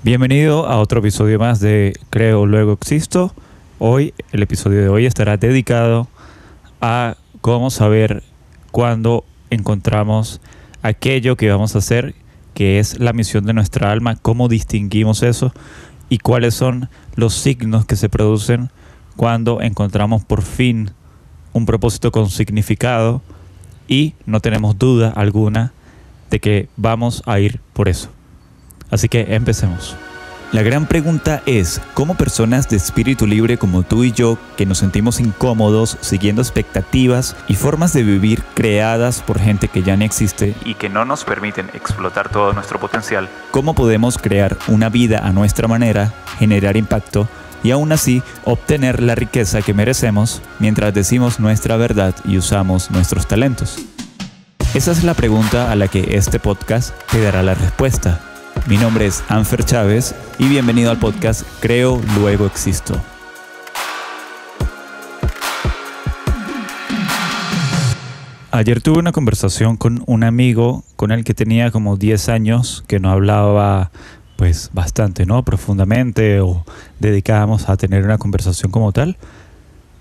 Bienvenido a otro episodio más de Creo, Luego Existo. El episodio de hoy estará dedicado a cómo saber cuándo encontramos aquello que vamos a hacer, que es la misión de nuestra alma, cómo distinguimos eso y cuáles son los signos que se producen cuando encontramos por fin un propósito con significado y no tenemos duda alguna de que vamos a ir por eso. Así que empecemos. La gran pregunta es, ¿cómo personas de espíritu libre como tú y yo, que nos sentimos incómodos siguiendo expectativas y formas de vivir creadas por gente que ya no existe y que no nos permiten explotar todo nuestro potencial, cómo podemos crear una vida a nuestra manera, generar impacto y aún así obtener la riqueza que merecemos mientras decimos nuestra verdad y usamos nuestros talentos? Esa es la pregunta a la que este podcast te dará la respuesta. Mi nombre es Anfer Chávez y bienvenido al podcast Creo, Luego Existo. Ayer tuve una conversación con un amigo con el que tenía como 10 años que no hablaba pues bastante, ¿no? Profundamente o dedicábamos a tener una conversación como tal.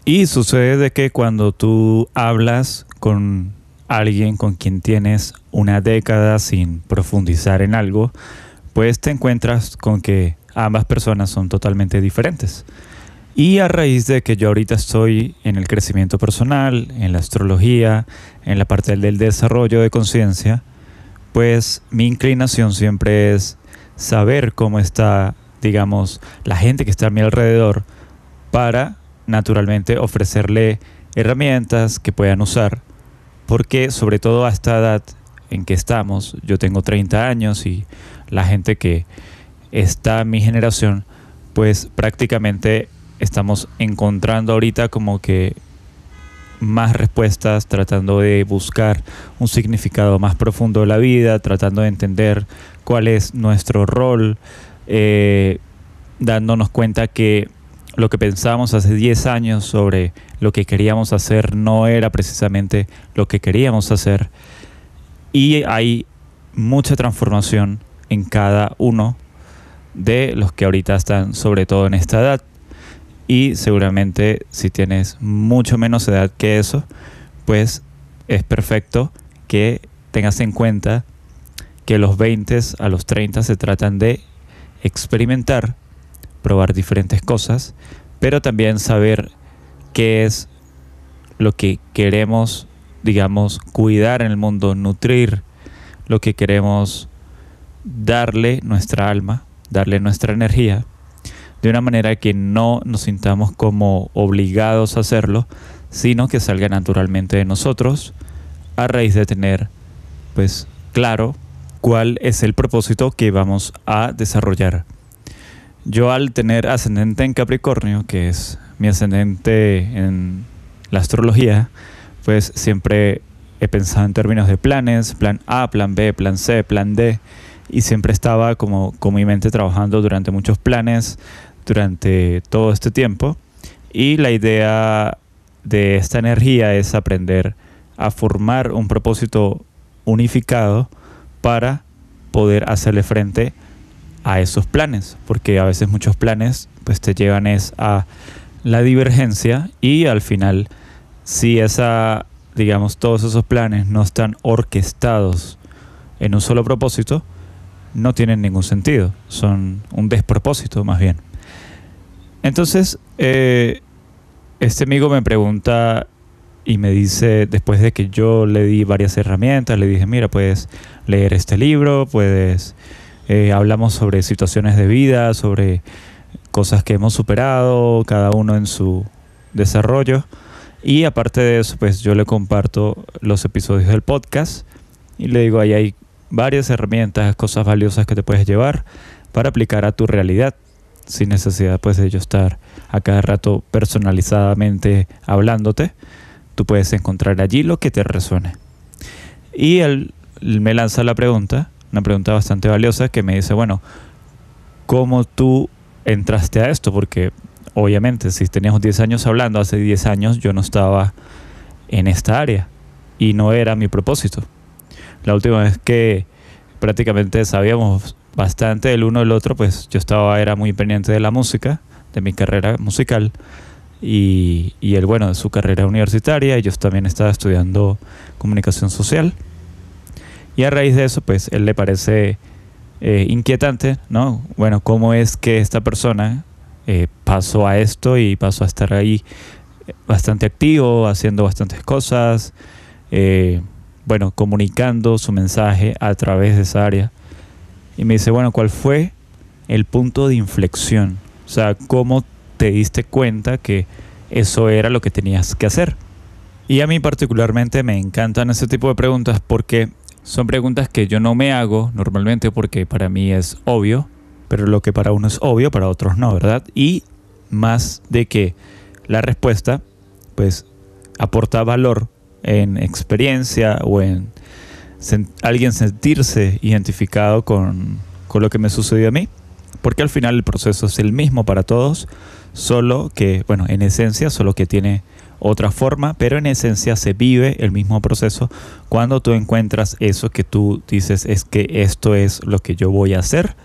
Y sucede de que cuando tú hablas con alguien con quien tienes una década sin profundizar en algo, pues te encuentras con que ambas personas son totalmente diferentes. Y a raíz de que yo ahorita estoy en el crecimiento personal, en la astrología, en la parte del desarrollo de conciencia, pues mi inclinación siempre es saber cómo está, digamos, la gente que está a mi alrededor para naturalmente ofrecerle herramientas que puedan usar. Porque sobre todo a esta edad en que estamos, yo tengo 30 años y la gente que está en mi generación, pues prácticamente estamos encontrando ahorita como que más respuestas, tratando de buscar un significado más profundo de la vida, tratando de entender cuál es nuestro rol, dándonos cuenta que lo que pensábamos hace 10 años sobre lo que queríamos hacer no era precisamente lo que queríamos hacer. Y hay mucha transformación en cada uno de los que ahorita están, sobre todo en esta edad. Y seguramente si tienes mucho menos edad que eso, pues es perfecto que tengas en cuenta que los 20 a los 30 se tratan de experimentar, probar diferentes cosas, pero también saber qué es lo que queremos, digamos, cuidar en el mundo, nutrir lo que queremos, darle nuestra alma, darle nuestra energía, de una manera que no nos sintamos como obligados a hacerlo, sino que salga naturalmente de nosotros a raíz de tener, pues, claro cuál es el propósito que vamos a desarrollar. Yo, al tener ascendente en Capricornio, que es mi ascendente en la astrología, pues siempre he pensado en términos de planes, plan A, plan B, plan C, plan D, y siempre estaba como con mi mente trabajando durante muchos planes durante todo este tiempo. Y la idea de esta energía es aprender a formar un propósito unificado para poder hacerle frente a esos planes, porque a veces muchos planes pues te llevan a la divergencia y al final, si digamos, todos esos planes no están orquestados en un solo propósito, no tienen ningún sentido, son un despropósito más bien. Entonces, este amigo me pregunta y me dice, después de que yo le di varias herramientas, le dije, mira, puedes leer este libro, hablamos sobre situaciones de vida, sobre cosas que hemos superado, cada uno en su desarrollo. Y aparte de eso, pues yo le comparto los episodios del podcast y le digo, ahí hay varias herramientas, cosas valiosas que te puedes llevar para aplicar a tu realidad, sin necesidad pues de yo estar a cada rato personalizadamente hablándote. Tú puedes encontrar allí lo que te resuene. Y él me lanza la pregunta, una pregunta bastante valiosa, que me dice, bueno, ¿cómo tú entraste a esto? Porque obviamente si teníamos 10 años hablando, hace 10 años yo no estaba en esta área y no era mi propósito. La última vez que prácticamente sabíamos bastante del uno del otro, pues yo era muy pendiente de la música, de mi carrera musical, y él, bueno, de su carrera universitaria, y yo también estaba estudiando comunicación social. Y a raíz de eso, pues él le parece inquietante, ¿no? Bueno, cómo es que esta persona pasó a esto y pasó a estar ahí bastante activo, haciendo bastantes cosas, bueno, comunicando su mensaje a través de esa área. Y me dice, bueno, ¿cuál fue el punto de inflexión? O sea, ¿cómo te diste cuenta que eso era lo que tenías que hacer? Y a mí particularmente me encantan ese tipo de preguntas porque son preguntas que yo no me hago normalmente porque para mí es obvio, pero lo que para uno es obvio, para otros no, ¿verdad? Y más de que la respuesta, pues, aporta valor en experiencia o en alguien sentirse identificado con lo que me sucedió a mí, porque al final el proceso es el mismo para todos, solo que, bueno, en esencia, solo que tiene otra forma, pero en esencia se vive el mismo proceso cuando tú encuentras eso que tú dices, es que esto es lo que yo voy a hacer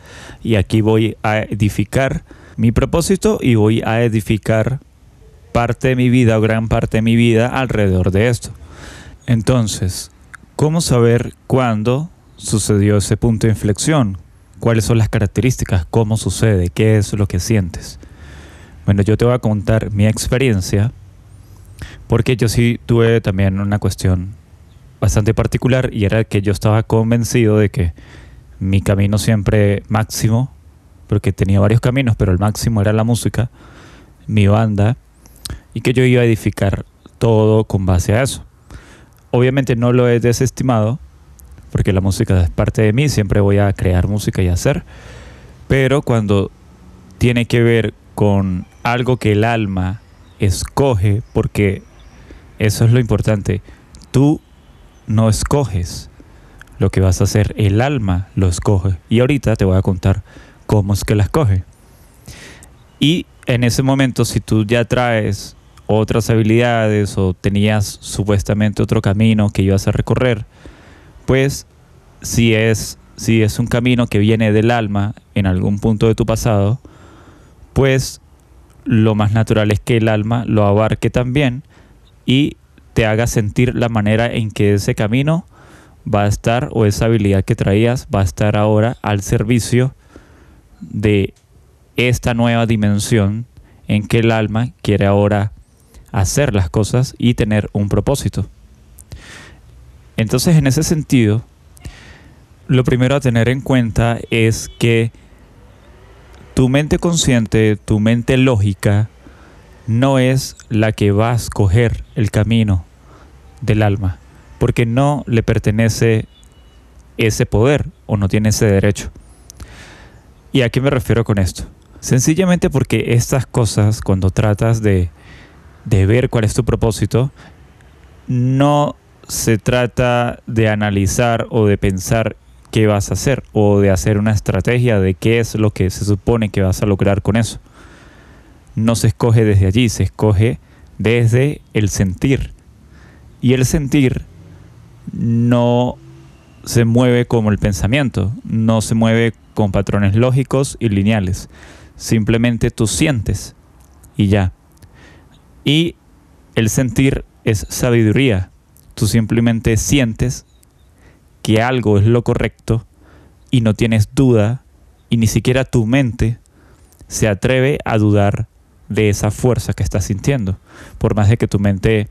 y aquí voy a edificar mi propósito y voy a edificar parte de mi vida o gran parte de mi vida alrededor de esto. Entonces, ¿cómo saber cuándo sucedió ese punto de inflexión? ¿Cuáles son las características? ¿Cómo sucede? ¿Qué es lo que sientes? Bueno, yo te voy a contar mi experiencia porque yo sí tuve también una cuestión bastante particular y era que yo estaba convencido de que mi camino siempre máximo, porque tenía varios caminos, pero el máximo era la música, mi banda, y que yo iba a edificar todo con base a eso. Obviamente no lo he desestimado, porque la música es parte de mí, siempre voy a crear música y hacer, pero cuando tiene que ver con algo que el alma escoge, porque eso es lo importante, tú no escoges lo que vas a hacer, el alma lo escoge, y ahorita te voy a contar cómo es que la escoge. Y en ese momento, si tú ya traes otras habilidades o tenías supuestamente otro camino que ibas a recorrer, pues si es un camino que viene del alma en algún punto de tu pasado, pues lo más natural es que el alma lo abarque también y te haga sentir la manera en que ese camino va a estar, o esa habilidad que traías va a estar ahora al servicio de esta nueva dimensión en que el alma quiere ahora hacer las cosas y tener un propósito. Entonces, en ese sentido, lo primero a tener en cuenta es que tu mente consciente, tu mente lógica, no es la que va a escoger el camino del alma, porque no le pertenece ese poder o no tiene ese derecho. ¿Y a qué me refiero con esto? Sencillamente porque estas cosas, cuando tratas de ver cuál es tu propósito, no se trata de analizar o de pensar qué vas a hacer o de hacer una estrategia de qué es lo que se supone que vas a lograr con eso. No se escoge desde allí, se escoge desde el sentir. Y el sentir no se mueve como el pensamiento, no se mueve con patrones lógicos y lineales. Simplemente tú sientes y ya. Y el sentir es sabiduría. Tú simplemente sientes que algo es lo correcto y no tienes duda, y ni siquiera tu mente se atreve a dudar de esa fuerza que estás sintiendo. Por más de que tu mente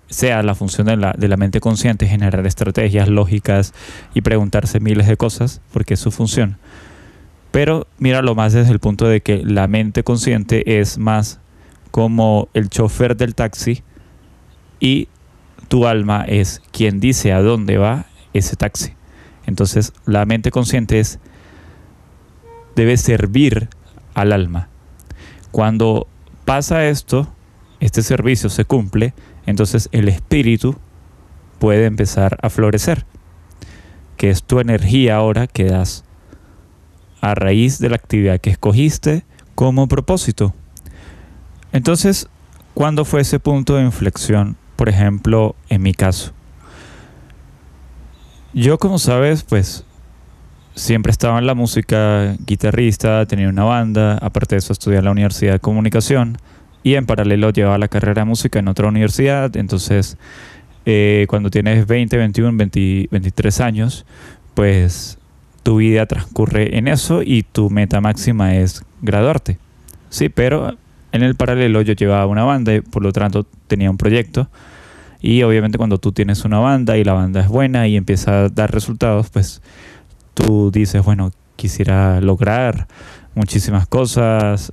sea la función de la mente consciente, generar estrategias lógicas y preguntarse miles de cosas, porque es su función. Pero míralo más desde el punto de que la mente consciente es más como el chofer del taxi y tu alma es quien dice a dónde va ese taxi. Entonces la mente consciente debe servir al alma. Cuando pasa esto, este servicio se cumple, entonces el espíritu puede empezar a florecer, que es tu energía ahora que das a raíz de la actividad que escogiste como propósito. Entonces, ¿cuándo fue ese punto de inflexión? Por ejemplo, en mi caso. Yo, como sabes, pues siempre estaba en la música, guitarrista, tenía una banda, aparte de eso estudié en la Universidad de Comunicación y en paralelo llevaba la carrera de música en otra universidad. Entonces, cuando tienes 20, 21, 20, 23 años, pues tu vida transcurre en eso y tu meta máxima es graduarte. Sí, pero en el paralelo yo llevaba una banda y por lo tanto tenía un proyecto. Y obviamente cuando tú tienes una banda y la banda es buena y empieza a dar resultados, pues tú dices, bueno, quisiera lograr muchísimas cosas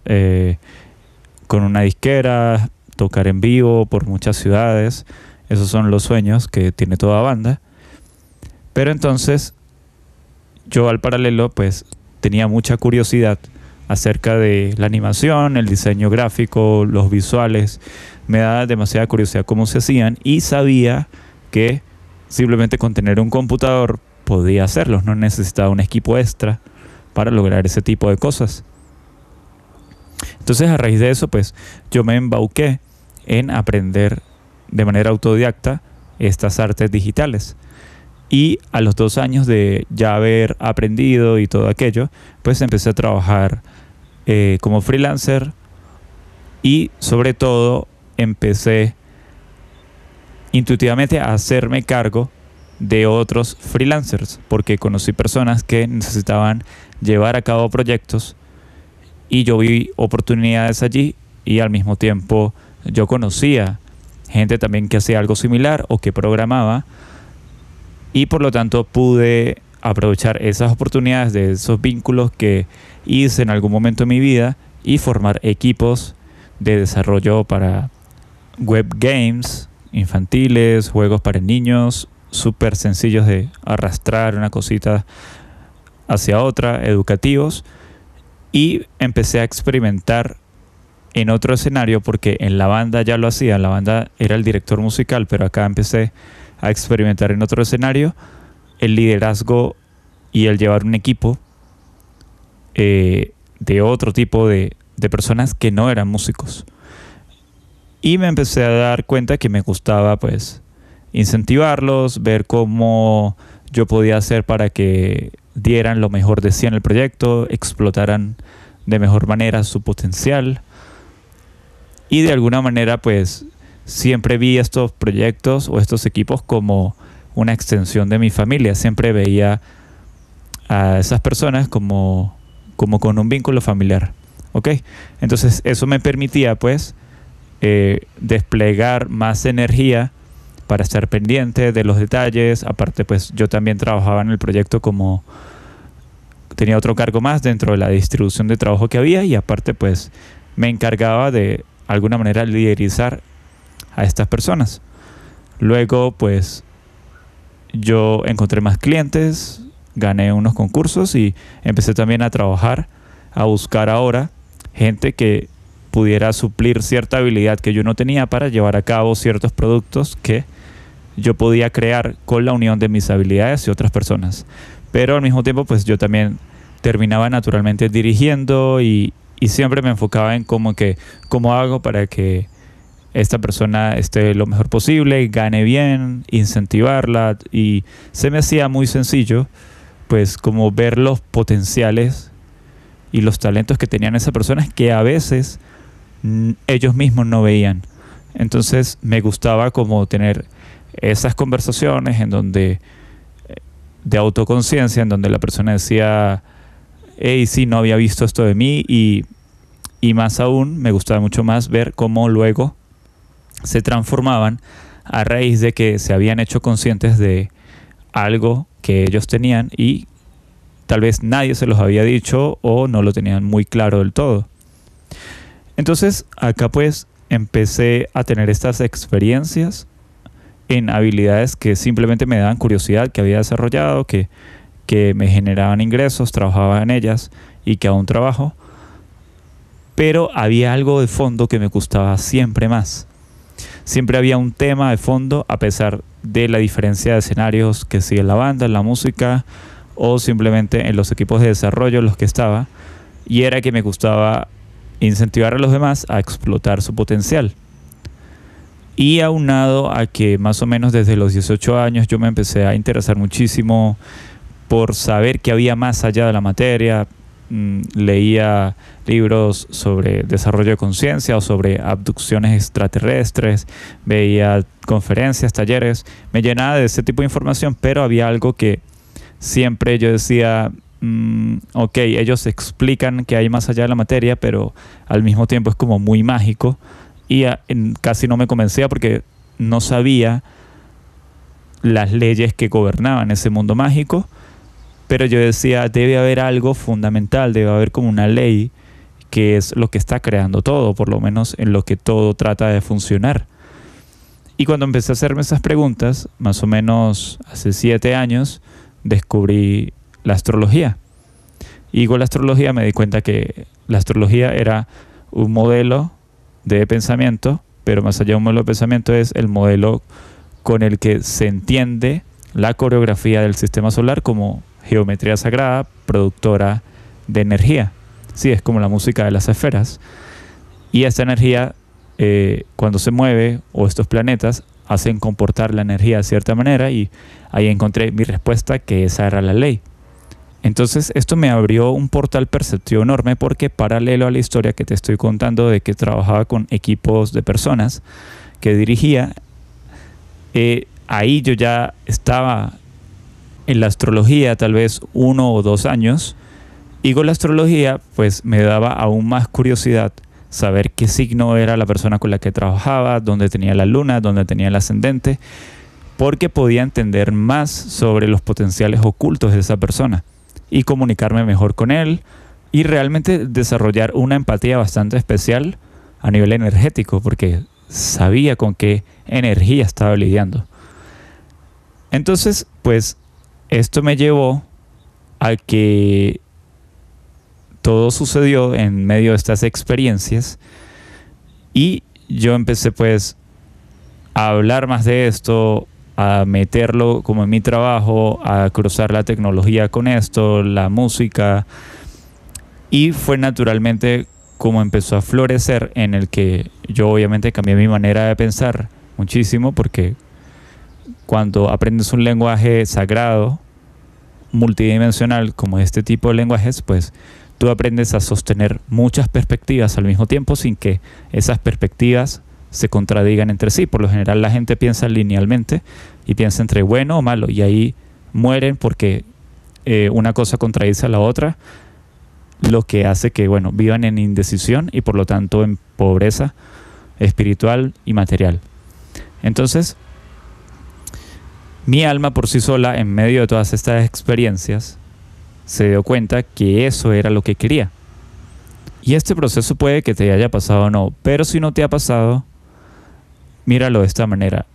con una disquera, tocar en vivo por muchas ciudades. Esos son los sueños que tiene toda banda. Pero entonces yo al paralelo pues tenía mucha curiosidad acerca de la animación, el diseño gráfico, los visuales. Me daba demasiada curiosidad cómo se hacían y sabía que simplemente con tener un computador podía hacerlos, no necesitaba un equipo extra para lograr ese tipo de cosas. Entonces a raíz de eso pues yo me embauqué en aprender de manera autodidacta estas artes digitales. Y a los 2 años de ya haber aprendido y todo aquello, pues empecé a trabajar como freelancer y sobre todo empecé intuitivamente a hacerme cargo de otros freelancers porque conocí personas que necesitaban llevar a cabo proyectos y yo vi oportunidades allí y al mismo tiempo yo conocía gente también que hacía algo similar o que programaba y por lo tanto pude aprovechar esas oportunidades de esos vínculos que hice en algún momento de mi vida y formar equipos de desarrollo para web games infantiles, juegos para niños, súper sencillos de arrastrar una cosita hacia otra, educativos, y empecé a experimentar en otro escenario porque en la banda ya lo hacía, en la banda era el director musical, pero acá empecé a experimentar en otro escenario el liderazgo y el llevar un equipo de otro tipo de personas que no eran músicos. Y me empecé a dar cuenta que me gustaba pues incentivarlos, ver cómo yo podía hacer para que dieran lo mejor de sí en el proyecto, explotaran de mejor manera su potencial. Y de alguna manera pues siempre vi estos proyectos o estos equipos como una extensión de mi familia. Siempre veía a esas personas como con un vínculo familiar. ¿Ok? Entonces eso me permitía pues desplegar más energía para estar pendiente de los detalles. Aparte pues yo también trabajaba en el proyecto como tenía otro cargo más dentro de la distribución de trabajo que había y aparte pues me encargaba de alguna manera liderizar a estas personas. Luego pues yo encontré más clientes, gané unos concursos y empecé también a trabajar, a buscar ahora gente que pudiera suplir cierta habilidad que yo no tenía para llevar a cabo ciertos productos que yo podía crear con la unión de mis habilidades y otras personas. Pero al mismo tiempo pues yo también terminaba naturalmente dirigiendo y siempre me enfocaba en cómo hago para que esta persona esté lo mejor posible, gane bien, incentivarla, y se me hacía muy sencillo pues como ver los potenciales y los talentos que tenían esas personas que a veces ellos mismos no veían. Entonces me gustaba como tener esas conversaciones en donde de autoconciencia, en donde la persona decía, hey, sí, no había visto esto de mí, y más aún me gustaba mucho más ver cómo luego se transformaban a raíz de que se habían hecho conscientes de algo que ellos tenían y tal vez nadie se los había dicho o no lo tenían muy claro del todo. Entonces acá pues empecé a tener estas experiencias en habilidades que simplemente me daban curiosidad, que había desarrollado, que me generaban ingresos, trabajaba en ellas y que aún trabajo. Pero había algo de fondo que me gustaba siempre más. Siempre había un tema de fondo, a pesar de la diferencia de escenarios que sí en la banda, en la música o simplemente en los equipos de desarrollo en los que estaba, y era que me gustaba incentivar a los demás a explotar su potencial. Y aunado a que más o menos desde los 18 años yo me empecé a interesar muchísimo por saber que había más allá de la materia. Leía libros sobre desarrollo de conciencia o sobre abducciones extraterrestres, veía conferencias, talleres, me llenaba de ese tipo de información, pero había algo que siempre yo decía, ok, ellos explican que hay más allá de la materia, pero al mismo tiempo es como muy mágico, y casi no me convencía porque no sabía las leyes que gobernaban ese mundo mágico. Pero yo decía, debe haber algo fundamental, debe haber como una ley que es lo que está creando todo, por lo menos en lo que todo trata de funcionar. Y cuando empecé a hacerme esas preguntas, más o menos hace 7 años, descubrí la astrología. Y con la astrología me di cuenta que la astrología era un modelo de pensamiento, pero más allá de un modelo de pensamiento es el modelo con el que se entiende la coreografía del sistema solar como geometría sagrada, productora de energía. Sí, es como la música de las esferas. Y esta energía, cuando se mueve, o estos planetas, hacen comportar la energía de cierta manera, y ahí encontré mi respuesta, que esa era la ley. Entonces, esto me abrió un portal perceptivo enorme, porque paralelo a la historia que te estoy contando de que trabajaba con equipos de personas que dirigía, ahí yo ya estaba en la astrología tal vez 1 o 2 años, y con la astrología pues me daba aún más curiosidad saber qué signo era la persona con la que trabajaba, dónde tenía la luna, dónde tenía el ascendente, porque podía entender más sobre los potenciales ocultos de esa persona y comunicarme mejor con él, y realmente desarrollar una empatía bastante especial a nivel energético, porque sabía con qué energía estaba lidiando. Entonces, pues esto me llevó a que todo sucedió en medio de estas experiencias, y yo empecé pues a hablar más de esto, a meterlo como en mi trabajo, a cruzar la tecnología con esto, la música, y fue naturalmente como empezó a florecer, en el que yo obviamente cambié mi manera de pensar muchísimo, porque cuando aprendes un lenguaje sagrado, multidimensional, como este tipo de lenguajes, pues tú aprendes a sostener muchas perspectivas al mismo tiempo sin que esas perspectivas se contradigan entre sí. Por lo general la gente piensa linealmente y piensa entre bueno o malo, y ahí mueren porque una cosa contradice a la otra, lo que hace que, bueno, vivan en indecisión y por lo tanto en pobreza espiritual y material. Entonces, mi alma por sí sola, en medio de todas estas experiencias, se dio cuenta que eso era lo que quería. Y este proceso puede que te haya pasado o no, pero si no te ha pasado, míralo de esta manera.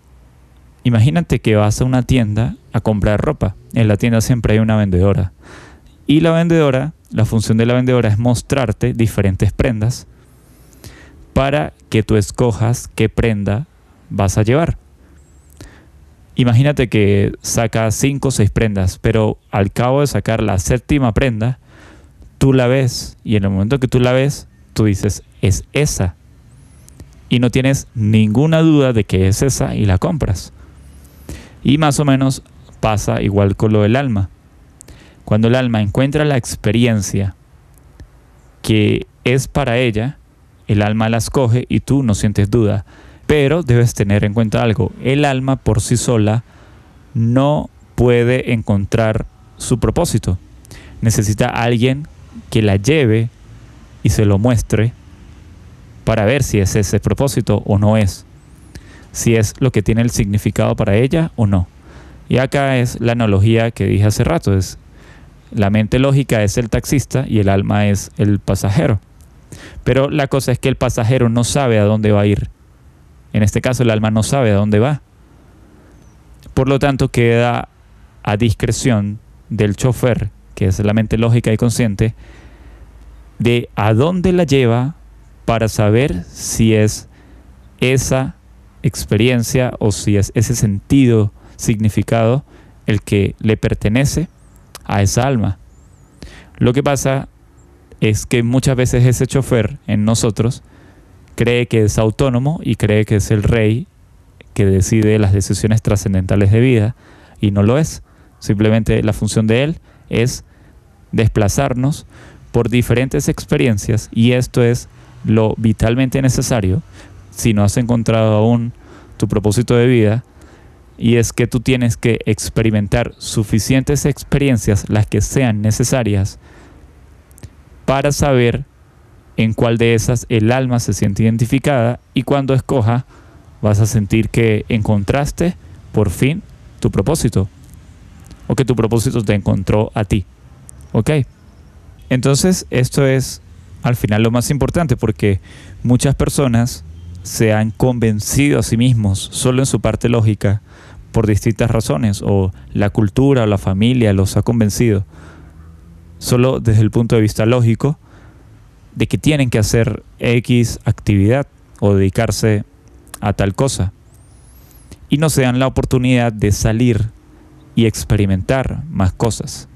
Imagínate que vas a una tienda a comprar ropa. En la tienda siempre hay una vendedora. Y la vendedora, la función de la vendedora es mostrarte diferentes prendas para que tú escojas qué prenda vas a llevar. Imagínate que sacas 5 o 6 prendas, pero al cabo de sacar la 7ª prenda, tú la ves, y en el momento que tú la ves, tú dices, es esa. Y no tienes ninguna duda de que es esa y la compras. Y más o menos pasa igual con lo del alma. Cuando el alma encuentra la experiencia que es para ella, el alma la escoge y tú no sientes duda. Pero debes tener en cuenta algo: el alma por sí sola no puede encontrar su propósito. Necesita a alguien que la lleve y se lo muestre para ver si es ese propósito o no es. Si es lo que tiene el significado para ella o no. Y acá es la analogía que dije hace rato. Es la mente lógica es el taxista y el alma es el pasajero. Pero la cosa es que el pasajero no sabe a dónde va a ir. En este caso el alma no sabe a dónde va. Por lo tanto queda a discreción del chofer, que es la mente lógica y consciente, de a dónde la lleva para saber si es esa experiencia o si es ese sentido, significado, el que le pertenece a esa alma. Lo que pasa es que muchas veces ese chofer en nosotros cree que es autónomo y cree que es el rey que decide las decisiones trascendentales de vida, y no lo es. Simplemente la función de él es desplazarnos por diferentes experiencias, y esto es lo vitalmente necesario si no has encontrado aún tu propósito de vida, y es que tú tienes que experimentar suficientes experiencias, las que sean necesarias, para saber en cuál de esas el alma se siente identificada, y cuando escoja vas a sentir que encontraste por fin tu propósito, o que tu propósito te encontró a ti. ¿Ok? Entonces esto es al final lo más importante, porque muchas personas se han convencido a sí mismos solo en su parte lógica por distintas razones, o la cultura o la familia los ha convencido solo desde el punto de vista lógico de que tienen que hacer X actividad o dedicarse a tal cosa, y no se dan la oportunidad de salir y experimentar más cosas.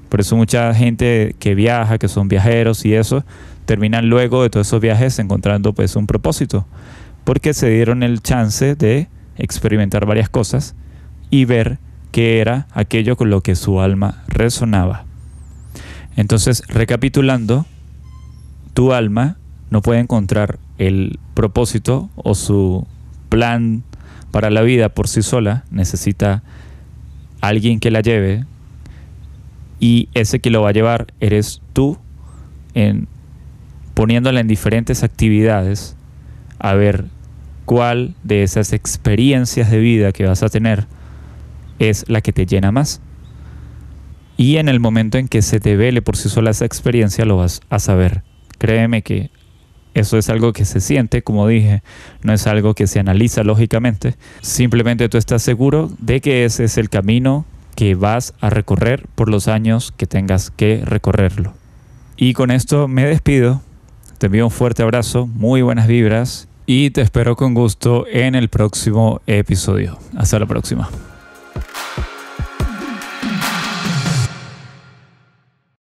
Por eso mucha gente que viaja, que son viajeros y eso, terminan luego de todos esos viajes encontrando pues un propósito, porque se dieron el chance de experimentar varias cosas y ver qué era aquello con lo que su alma resonaba. Entonces, recapitulando, tu alma no puede encontrar el propósito o su plan para la vida por sí sola, necesita alguien que la lleve, y ese que lo va a llevar eres tú, poniéndola en diferentes actividades a ver cuál de esas experiencias de vida que vas a tener es la que te llena más. Y en el momento en que se te vele por sí sola esa experiencia, lo vas a saber. Créeme que eso es algo que se siente, como dije, no es algo que se analiza lógicamente. Simplemente tú estás seguro de que ese es el camino que vas a recorrer por los años que tengas que recorrerlo. Y con esto me despido. Te envío un fuerte abrazo, muy buenas vibras, y te espero con gusto en el próximo episodio. Hasta la próxima.